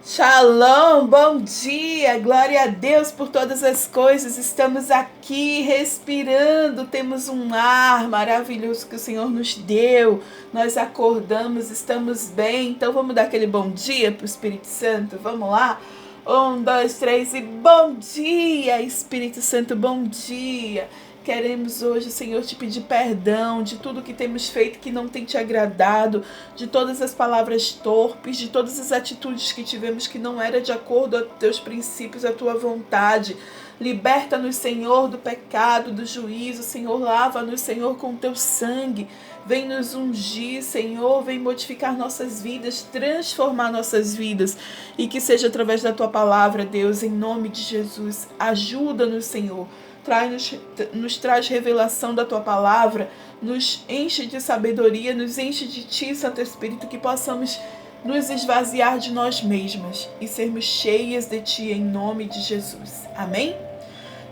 Shalom, bom dia, glória a Deus por todas as coisas. Estamos aqui respirando, temos um ar maravilhoso que o Senhor nos deu. Nós acordamos, estamos bem. Então vamos dar aquele bom dia para o Espírito Santo. Vamos lá? 1, 2, 3 e bom dia, Espírito Santo, bom dia. Queremos hoje, Senhor, te pedir perdão de tudo que temos feito que não tem te agradado, de todas as palavras torpes, de todas as atitudes que tivemos que não era de acordo aos teus princípios, à tua vontade. Liberta-nos, Senhor, do pecado, do juízo. Senhor, lava-nos, Senhor, com teu sangue. Vem nos ungir, Senhor, vem modificar nossas vidas, transformar nossas vidas. E que seja através da tua palavra, Deus, em nome de Jesus. Ajuda-nos, Senhor. Nos traz revelação da tua palavra, nos enche de sabedoria, nos enche de ti, Santo Espírito, que possamos nos esvaziar de nós mesmas e sermos cheias de ti em nome de Jesus. Amém?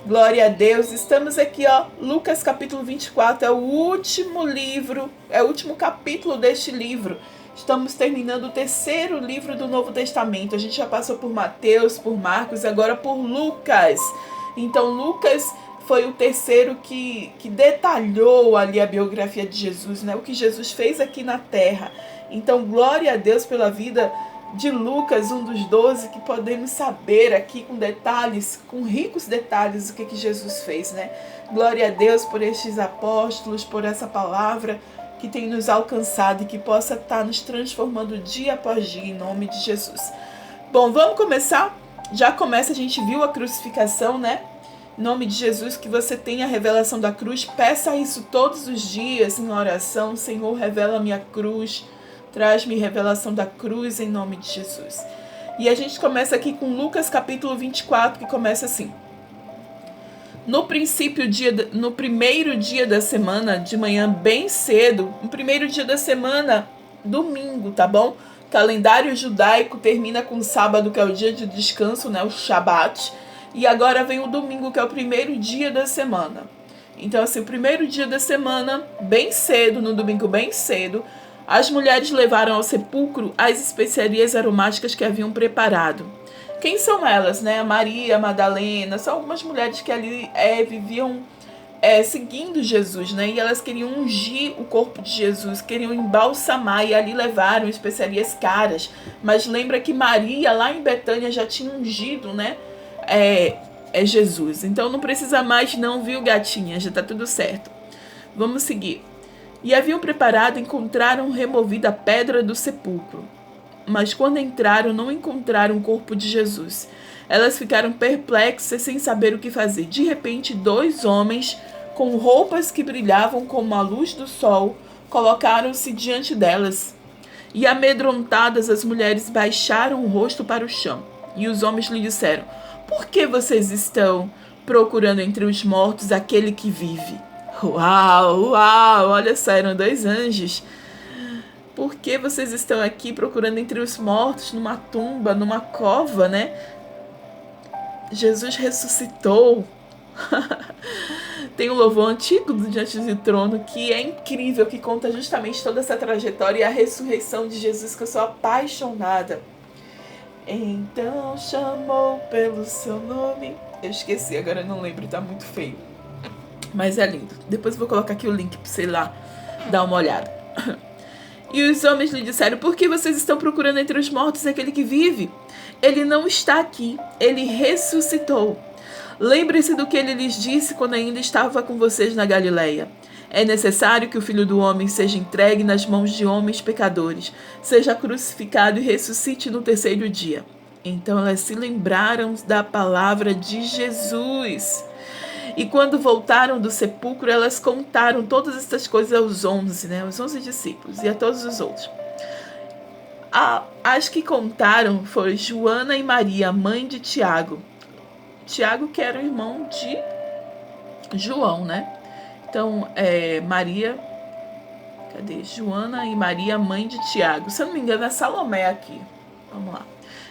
Glória a Deus. Estamos aqui, Lucas capítulo 24, é o último livro, é o último capítulo deste livro. Estamos terminando o terceiro livro do Novo Testamento. A gente já passou por Mateus, por Marcos, agora por Lucas. Então, Lucas foi o terceiro que detalhou ali a biografia de Jesus, né? O que Jesus fez aqui na terra. Então, glória a Deus pela vida de Lucas, um dos 12, que podemos saber aqui com detalhes, com ricos detalhes, o que Jesus fez, né? Glória a Deus por estes apóstolos, por essa palavra que tem nos alcançado e que possa estar nos transformando dia após dia, em nome de Jesus. Bom, vamos começar? Já começa, a gente viu a crucificação, né? Em nome de Jesus, que você tenha a revelação da cruz. Peça isso todos os dias em oração. Senhor, revela-me a cruz. Traz-me revelação da cruz em nome de Jesus. E a gente começa aqui com Lucas capítulo 24, que começa assim. No primeiro dia da semana, de manhã bem cedo, no primeiro dia da semana, domingo, tá bom? O calendário judaico termina com o sábado, que é o dia de descanso, né? O Shabat. E agora vem o domingo, que é o primeiro dia da semana. Então, assim, o primeiro dia da semana, bem cedo, no domingo bem cedo, as mulheres levaram ao sepulcro as especiarias aromáticas que haviam preparado. Quem são elas, né? Maria, Madalena, são algumas mulheres que ali viviam seguindo Jesus, né? E elas queriam ungir o corpo de Jesus, queriam embalsamar, e ali levaram especiarias caras. Mas lembra que Maria, lá em Betânia, já tinha ungido, né? Jesus. Então não precisa mais não, viu, gatinha? Já tá tudo certo. Vamos seguir. E haviam preparado, encontraram removida a pedra do sepulcro. Mas quando entraram, não encontraram o corpo de Jesus. Elas ficaram perplexas, sem saber o que fazer. De repente, 2 homens, com roupas que brilhavam como a luz do sol, colocaram-se diante delas. E amedrontadas, as mulheres baixaram o rosto para o chão. E os homens lhe disseram: por que vocês estão procurando entre os mortos aquele que vive? Uau, olha só, eram 2 anjos. Por que vocês estão aqui procurando entre os mortos, numa tumba, numa cova, né? Jesus ressuscitou. Tem um louvor antigo do Diante do Trono que é incrível, que conta justamente toda essa trajetória e a ressurreição de Jesus, que eu sou apaixonada. Então chamou pelo seu nome. Eu esqueci, agora eu não lembro, tá muito feio. Mas é lindo. Depois eu vou colocar aqui o link pra você ir lá dar uma olhada. E os homens lhe disseram: por que vocês estão procurando entre os mortos aquele que vive? Ele não está aqui, ele ressuscitou. Lembre-se do que ele lhes disse quando ainda estava com vocês na Galileia. É necessário que o Filho do Homem seja entregue nas mãos de homens pecadores, seja crucificado e ressuscite no 3º dia. Então elas se lembraram da palavra de Jesus. E quando voltaram do sepulcro, elas contaram todas estas coisas aos 11, né? Os 11 discípulos e a todos os outros. As que contaram foram Joana e Maria, mãe de Tiago. Tiago, que era o irmão de João, né? Então, Maria... Cadê? Joana e Maria, mãe de Tiago. Se eu não me engano, é Salomé aqui. Vamos lá.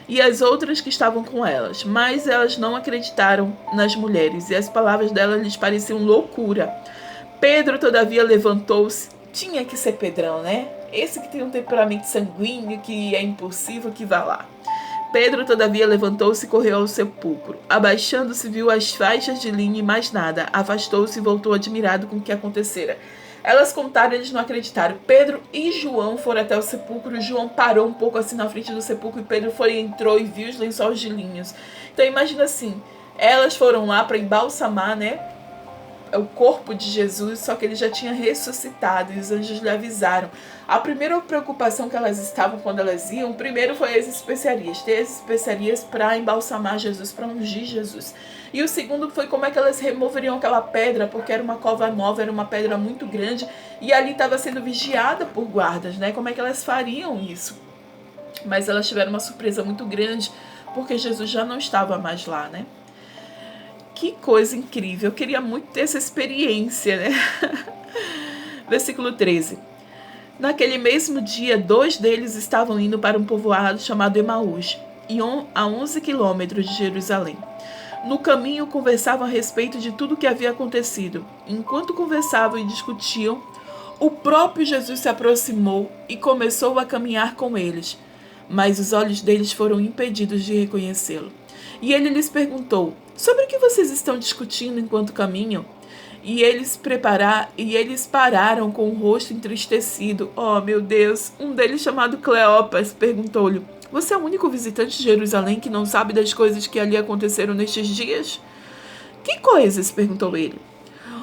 E as outras que estavam com elas. Mas elas não acreditaram nas mulheres, e as palavras delas lhes pareciam loucura. Pedro, todavia, levantou-se. Tinha que ser Pedrão, né? Esse que tem um temperamento sanguíneo, que é impulsivo, que vai lá. Pedro, todavia, levantou-se e correu ao sepulcro. Abaixando-se, viu as faixas de linho e mais nada. Afastou-se e voltou admirado com o que acontecera. Elas contaram, eles não acreditaram. Pedro e João foram até o sepulcro. João parou um pouco assim na frente do sepulcro e Pedro entrou e viu os lençóis de linhos. Então imagina assim, elas foram lá para embalsamar, né, o corpo de Jesus, só que ele já tinha ressuscitado e os anjos lhe avisaram. A primeira preocupação que elas estavam quando elas iam, primeiro foi as especiarias, ter as especiarias para embalsamar Jesus, para ungir Jesus. E o segundo foi como é que elas removeriam aquela pedra, porque era uma cova nova, era uma pedra muito grande e ali estava sendo vigiada por guardas, né? Como é que elas fariam isso? Mas elas tiveram uma surpresa muito grande, porque Jesus já não estava mais lá, né? Que coisa incrível, eu queria muito ter essa experiência, né? Versículo 13. Naquele mesmo dia, 2 deles estavam indo para um povoado chamado Emaús, a 11 quilômetros de Jerusalém. No caminho, conversavam a respeito de tudo o que havia acontecido. Enquanto conversavam e discutiam, o próprio Jesus se aproximou e começou a caminhar com eles, mas os olhos deles foram impedidos de reconhecê-lo. E ele lhes perguntou: sobre o que vocês estão discutindo enquanto caminham? E eles pararam com o rosto entristecido. Oh, meu Deus! Um deles, chamado Cleopas, perguntou-lhe: você é o único visitante de Jerusalém que não sabe das coisas que ali aconteceram nestes dias? Que coisas? Perguntou ele.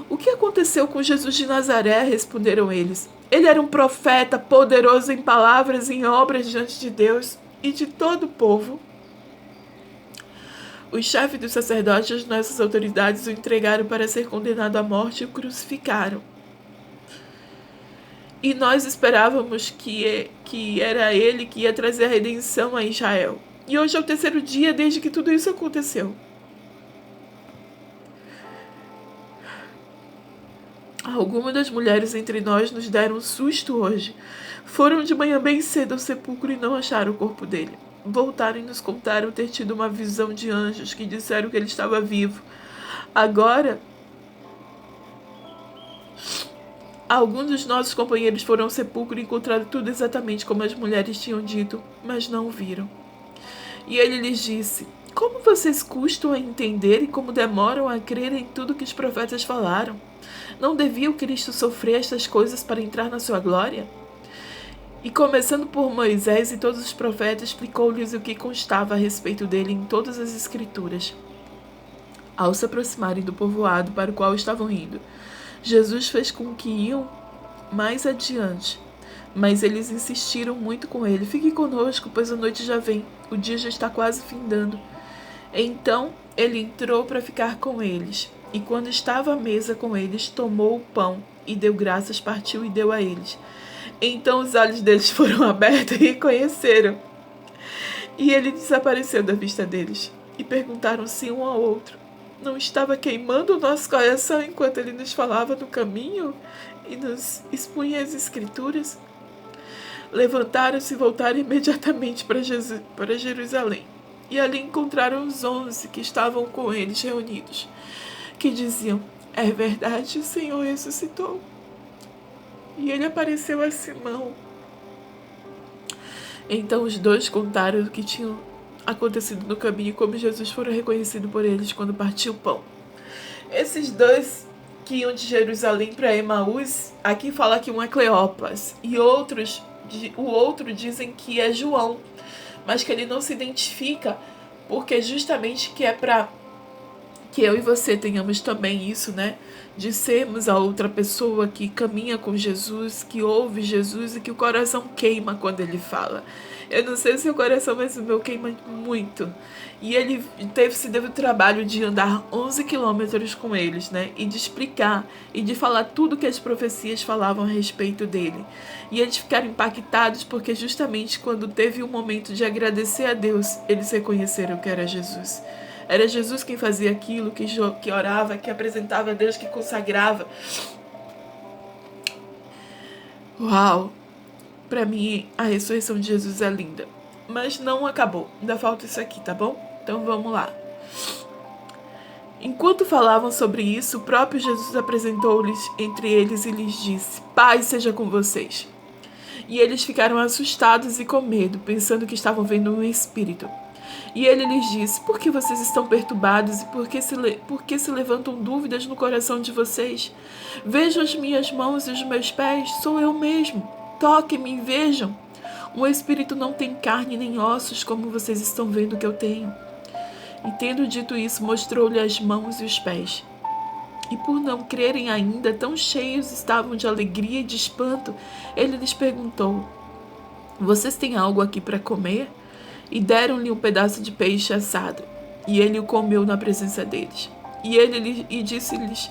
O que aconteceu com Jesus de Nazaré? Responderam eles. Ele era um profeta, poderoso em palavras e em obras diante de Deus e de todo o povo. Os chefes dos sacerdotes e as nossas autoridades o entregaram para ser condenado à morte e o crucificaram. E nós esperávamos que era ele que ia trazer a redenção a Israel. E hoje é o 3º dia desde que tudo isso aconteceu. Algumas das mulheres entre nós nos deram um susto hoje. Foram de manhã bem cedo ao sepulcro e não acharam o corpo dele. Voltaram e nos contaram ter tido uma visão de anjos que disseram que ele estava vivo. Agora, alguns dos nossos companheiros foram ao sepulcro e encontraram tudo exatamente como as mulheres tinham dito, mas não o viram. E ele lhes disse: como vocês custam a entender e como demoram a crer em tudo que os profetas falaram? Não devia o Cristo sofrer estas coisas para entrar na sua glória? E começando por Moisés e todos os profetas, explicou-lhes o que constava a respeito dele em todas as Escrituras. Ao se aproximarem do povoado para o qual estavam indo, Jesus fez com que iam mais adiante, mas eles insistiram muito com ele: fique conosco, pois a noite já vem, o dia já está quase findando. Então ele entrou para ficar com eles, e quando estava à mesa com eles, tomou o pão e deu graças, partiu e deu a eles. Então os olhos deles foram abertos e reconheceram. E ele desapareceu da vista deles. E perguntaram-se um ao outro: não estava queimando o nosso coração enquanto ele nos falava no caminho e nos expunha as Escrituras? Levantaram-se e voltaram imediatamente para Jerusalém. E ali encontraram os 11 que estavam com eles reunidos, que diziam: é verdade, o Senhor ressuscitou. E ele apareceu a Simão. Então os 2 contaram o que tinha acontecido no caminho e como Jesus fora reconhecido por eles quando partiu o pão. Esses 2 que iam de Jerusalém para Emaús, aqui fala que um é Cleopas e o outro dizem que é João, mas que ele não se identifica, porque justamente que é para que eu e você tenhamos também isso, né? De sermos a outra pessoa que caminha com Jesus, que ouve Jesus e que o coração queima quando ele fala. Eu não sei o seu coração, mas o meu queima muito. E ele se deu o trabalho de andar 11 quilômetros com eles, né? E de explicar e de falar tudo que as profecias falavam a respeito dele. E eles ficaram impactados porque justamente quando teve um momento de agradecer a Deus, eles reconheceram que era Jesus. Era Jesus quem fazia aquilo, que orava, que apresentava a Deus, que consagrava. Uau! Para mim, a ressurreição de Jesus é linda. Mas não acabou. Ainda falta isso aqui, tá bom? Então vamos lá. Enquanto falavam sobre isso, o próprio Jesus apresentou-lhes entre eles e lhes disse: paz seja com vocês. E eles ficaram assustados e com medo, pensando que estavam vendo um espírito. E ele lhes disse: por que vocês estão perturbados e por que se levantam dúvidas no coração de vocês? Vejam as minhas mãos e os meus pés, sou eu mesmo. Toquem-me e vejam. Um espírito não tem carne nem ossos, como vocês estão vendo que eu tenho. E tendo dito isso, mostrou-lhe as mãos e os pés. E por não crerem ainda, tão cheios estavam de alegria e de espanto, ele lhes perguntou: vocês têm algo aqui para comer? E deram-lhe um pedaço de peixe assado, e ele o comeu na presença deles. E disse-lhes: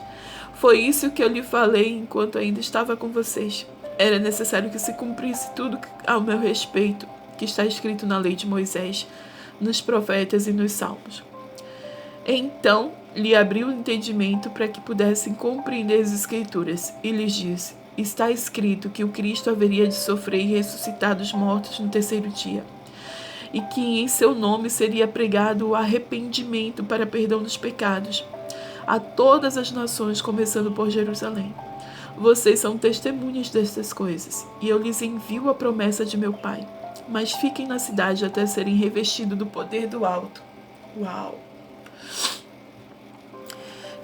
foi isso que eu lhe falei enquanto ainda estava com vocês. Era necessário que se cumprisse tudo ao meu respeito, que está escrito na lei de Moisés, nos profetas e nos salmos. Então lhe abriu o entendimento para que pudessem compreender as Escrituras, e lhes disse: está escrito que o Cristo haveria de sofrer e ressuscitar dos mortos no terceiro dia, e que em seu nome seria pregado o arrependimento para perdão dos pecados a todas as nações, começando por Jerusalém. Vocês são testemunhas destas coisas, e eu lhes envio a promessa de meu Pai. Mas fiquem na cidade até serem revestidos do poder do alto. Uau!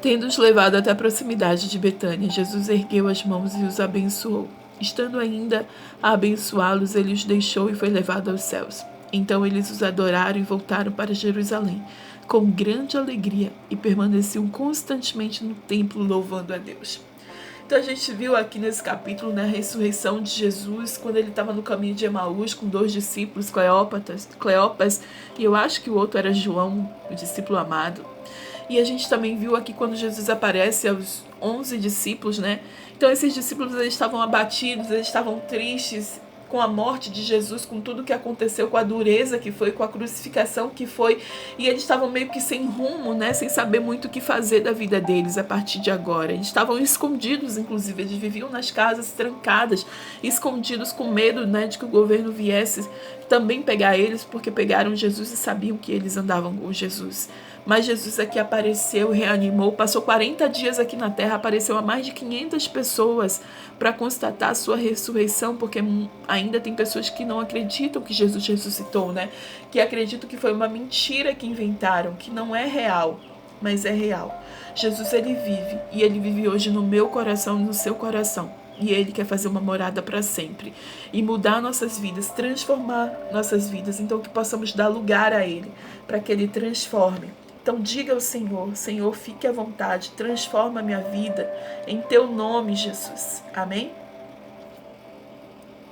Tendo-os levado até a proximidade de Betânia, Jesus ergueu as mãos e os abençoou. Estando ainda a abençoá-los, ele os deixou e foi levado aos céus. Então eles os adoraram e voltaram para Jerusalém, com grande alegria, e permaneciam constantemente no templo louvando a Deus. Então a gente viu aqui nesse capítulo, né, a ressurreição de Jesus, quando ele estava no caminho de Emaús com 2 discípulos, Cleopas, e eu acho que o outro era João, o discípulo amado. E a gente também viu aqui quando Jesus aparece aos 11 discípulos, né? Então esses discípulos, eles estavam abatidos, eles estavam tristes com a morte de Jesus, com tudo que aconteceu, com a dureza que foi, com a crucificação que foi, e eles estavam meio que sem rumo, né? Sem saber muito o que fazer da vida deles a partir de agora. Eles estavam escondidos, inclusive, eles viviam nas casas trancadas, escondidos com medo, né, de que o governo viesse também pegar eles, porque pegaram Jesus e sabiam que eles andavam com Jesus. Mas Jesus aqui apareceu, reanimou, passou 40 dias aqui na terra, apareceu a mais de 500 pessoas para constatar a sua ressurreição, porque ainda tem pessoas que não acreditam que Jesus ressuscitou, né? Que acreditam que foi uma mentira que inventaram, que não é real, mas é real. Jesus, ele vive, e ele vive hoje no meu coração e no seu coração. E ele quer fazer uma morada para sempre e mudar nossas vidas, transformar nossas vidas, então que possamos dar lugar a ele, para que ele transforme. Então diga ao Senhor: Senhor, fique à vontade, transforma a minha vida em teu nome, Jesus. Amém?